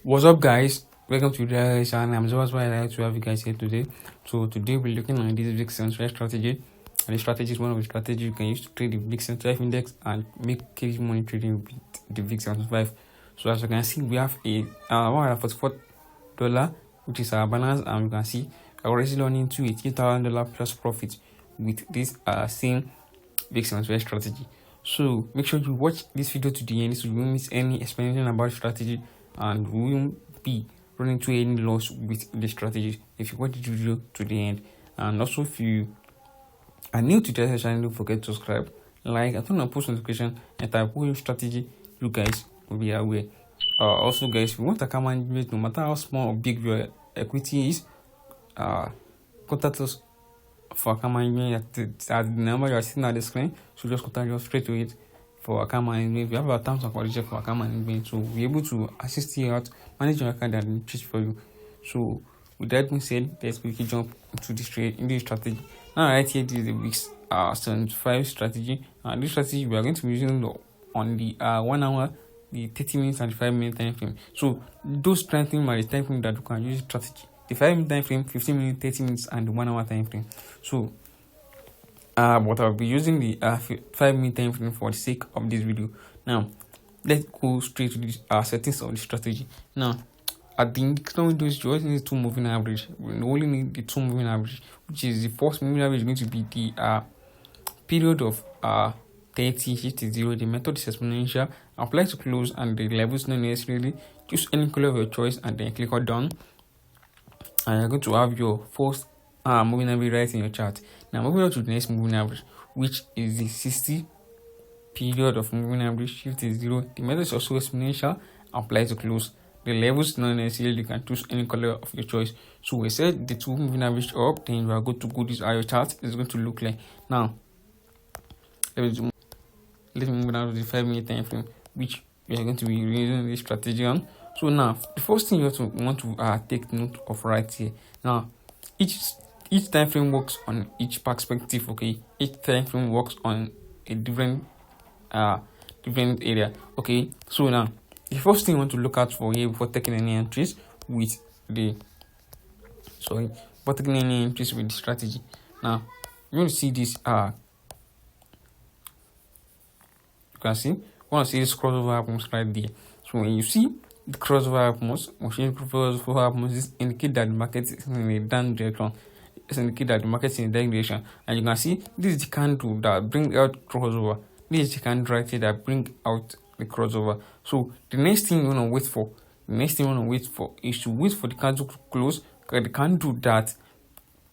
What's up, guys? Welcome to the channel. I'm so excited to have you guys here today. So today we're looking at this big central strategy, and the strategy is one of the strategies you can use to trade the big central index and make cash money trading with the big 75. So as you can see, we have a $144, which is our balance, and you can see we're already learning to a $3,000 plus profit with this same big central strategy. So make sure you watch this video to the end so you won't miss any explanation about strategy, and we won't be running into any loss with the strategy if you watch the video to the end. And also, if you are new to this channel, don't forget to subscribe, like, and turn on post notification, and type what strategy you guys will be aware. Also, guys, if you want account management, no matter how small or big your equity is, contact us for account management at the number you are seeing on the screen. So just contact us straight to it for account management. We have our terms and conditions for account management, so we're able to assist you out, manage your account and teach for you. So with that being said, let's quickly jump into this trade in this strategy. Now right here, this is the week's 75 strategy, and this strategy we are going to be using on the 1 hour, the 30 minutes and the 5 minute time frame. So those time frame are the time frame that you can use strategy. The 5 minute time frame, 15 minutes, 30 minutes, and the 1 hour time frame. So but I'll be using the 5 minute time frame for the sake of this video. Now let's go straight to the settings of the strategy. Now at the indicator windows, you only need 2 moving average. We only need the 2 moving average, which is the first moving average is going to be the period of 30, 50, 0. The method is exponential. Apply to close, and the levels not necessarily. Choose any color of your choice and then click on done, and you're going to have your first moving average right in your chart. Now moving on to the next moving average, which is the 60 period of moving average. Shift is 0. The method is also exponential. Apply to close. The levels not necessarily, you can choose any color of your choice. So we set the 2 moving average up, then you are going to go this how your chart is going to look like. Now let me move down to the 5 minute time frame, which we are going to be using this strategy on. So now the first thing you want to take note of right here. Now each time frame works on each perspective. Okay, each time frame works on a different area. Okay, so now the first thing you want to look out for here before taking any entries with the strategy. Now you want to see this you can see, this crossover happens right there. So when you see the crossover happens, this indicate that the market is in a down direction. It's indicate that the market is in a down direction, and you can see this is the candle that bring out crossover. This is the candle right here that bring out the crossover. So the next thing you want to wait for, is to wait for the candle to close. The candle that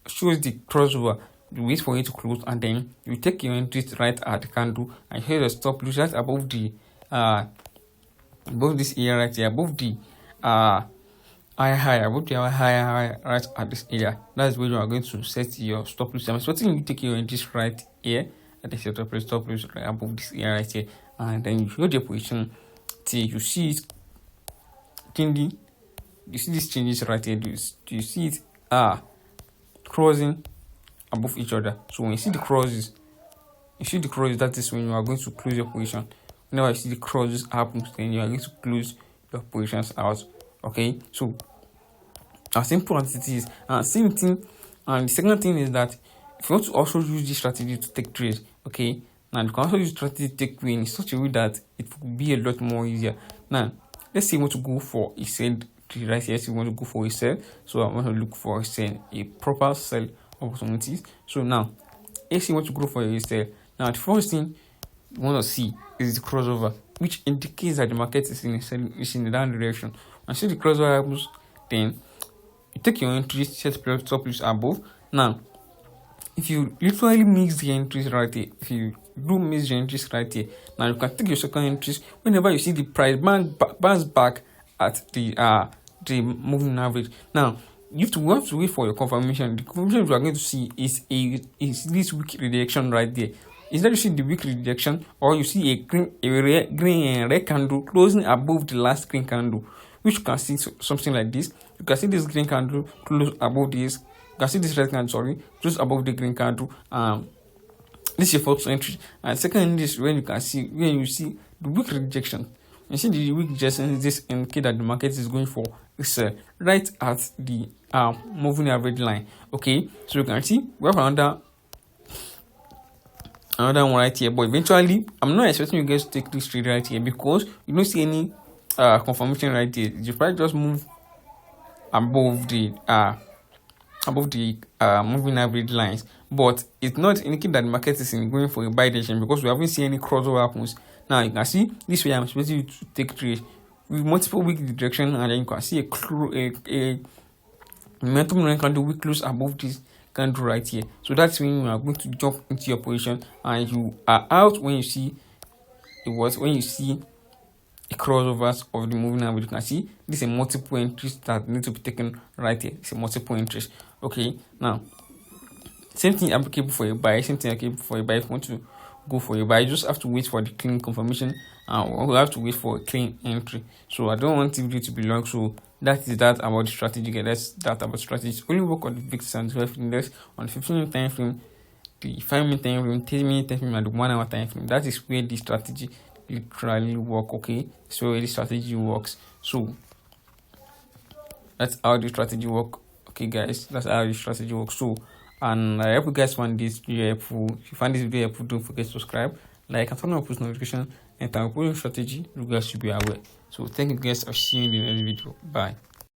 shows the crossover, you wait for it to close, and then you take your entries right at the candle, and here the stop loss right above the above this area right here, above the high right at this area. That's where you are going to set your stop loss. I'm expecting you take your entries right here at the stop loss right above this area right here, and then you hold your position till you see it changing. You see these changes right here. Do you see it crossing above each other? So when you see the crosses, that is when you are going to close your position. Whenever you see the crosses happen, then you are going to close your positions out. Okay, so as simple as it is. And same thing. And the second thing is that if you want to also use this strategy to take trades, okay, now you can also use strategy to take win in such a way that it will be a lot more easier. Now let's say you want to go for a sell right here. So you want to go for a sell, so I want to look for a proper sell opportunities. So now if you want to go for a sell, now the first thing you want to see is the crossover, which indicates that the market is in the down direction. And see the crossover happens, then you take your entries, set stop loss above. Now if you literally mix the entries right here, if you do mix the entries right here, now you can take your second entries whenever you see the price bounce back at the moving average. Now you have to wait for your confirmation. The confirmation you are going to see is this weak rejection right there. Is that you see the weak rejection, or you see a green and red candle closing above the last green candle, which you can see something like this. You can see this green candle close above this. You can see this red candle, close above the green candle. This is your first entry. And second is when you see the weak rejection, You see the week rejection, this indicate that the market is going for is right at the moving average line. Okay, so you can see we have another one right here, but eventually I'm not expecting you guys to take this trade right here because you don't see any confirmation right here. The price just move above the moving average lines, but it's not indicating that the market is going for a buy direction because we haven't seen any crossover happens. Now you can see this way I'm expecting you to take trade with multiple week direction, and then you can see a momentum line candle week close above this candle right here. So that's when you are going to jump into your position, and you are out when you see a crossovers of the moving average. You can see this is a multiple entries that need to be taken right here. It's a multiple entries. Okay, now same thing applicable for a buy. Same thing applicable for a buy. If you want to go for a buy, you just have to wait for the clean confirmation, and we'll have to wait for a clean entry. So I don't want the video to be long. So that is that about the strategy. That's that about strategy. Only work on the VIX and 12 index on the 15-minute time frame, the 5-minute time frame, 10-minute time frame, and the 1 hour time frame. That is where the strategy literally work. Okay, so where the strategy works. So that's how the strategy work. Okay guys, that's how the strategy works. So, and I hope you guys find this video helpful. If you find this video helpful, don't forget to subscribe, like, and turn on post notification, and time for strategy you guys should be aware. So thank you guys. I'll see you in the next video. Bye.